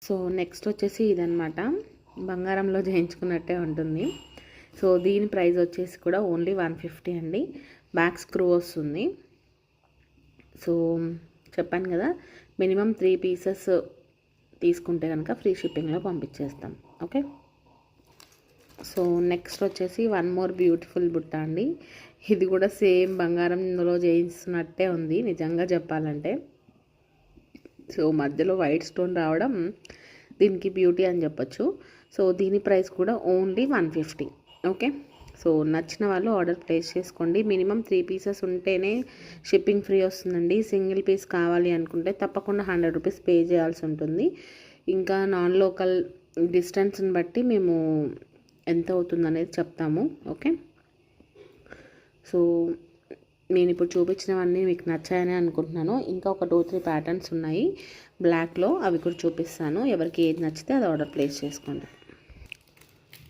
So next వచ్చేసి ఇదనమాట, బంగారంలో చేయించుకున్నట్టే ఉంటుంది. సో దీని ప్రైస్ వచ్చేసి కూడా ఓన్లీ 150 అండి. బ్యాక్ స్క్రూ వస్తుంది. సో చెప్పాను కదా, మినిమం 3 పీసెస్ తీసుకుంటే కనుక ఫ్రీ షిప్పింగ్లో పంపించేస్తాం. ఓకే. సో నెక్స్ట్ వచ్చేసి వన్ మోర్ బ్యూటిఫుల్ బుట్ట అండి. ఇది కూడా సేమ్ బంగారంలో చేయిస్తున్నట్టే ఉంది నిజంగా చెప్పాలంటే. సో మధ్యలో వైట్ స్టోన్ రావడం దీనికి బ్యూటీ అని చెప్పొచ్చు. సో దీని ప్రైస్ కూడా ఓన్లీ 150. ఓకే. సో నచ్చిన వాళ్ళు ఆర్డర్ ప్లేస్ చేసుకోండి. మినిమం 3 పీసెస్ ఉంటేనే షిప్పింగ్ ఫ్రీ వస్తుందండి. సింగిల్ పీస్ కావాలి అనుకుంటే తప్పకుండా 100 రూపీస్ పే చేయాల్సి ఉంటుంది. ఇంకా నాన్ లోకల్ డిస్టెన్స్ని బట్టి మేము ఎంత అవుతుంది అనేది చెప్తాము. ఓకే. సో నేను ఇప్పుడు చూపించినవన్నీ మీకు నచ్చాయని అనుకుంటున్నాను. ఇంకా ఒక 2-3 ప్యాటర్న్స్ ఉన్నాయి బ్లాక్లో, అవి కూడా చూపిస్తాను. ఎవరికి ఏది నచ్చితే అది ఆర్డర్ ప్లేస్ చేసుకోండి.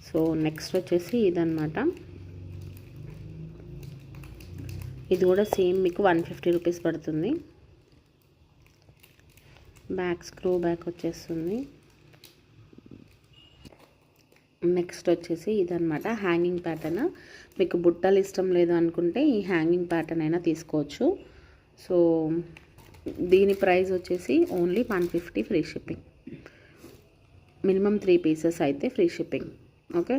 సో నెక్స్ట్ వచ్చేసి ఇదన్నమాట. ఇది కూడా సేమ్ మీకు 150 రూపీస్ పడుతుంది. బ్యాక్ స్క్రూ బ్యాక్ వచ్చేస్తుంది. నెక్స్ట్ వచ్చేసి ఇదన్నమాట, హ్యాంగింగ్ ప్యాటర్న్. మీకు బుట్టలు ఇష్టం లేదు అనుకుంటే ఈ హ్యాంగింగ్ ప్యాటర్న్ అయినా తీసుకోవచ్చు. సో దీని ప్రైస్ వచ్చేసి only 150 free shipping. Minimum 3 pieces అయితే ఫ్రీ షిప్పింగ్. ఓకే.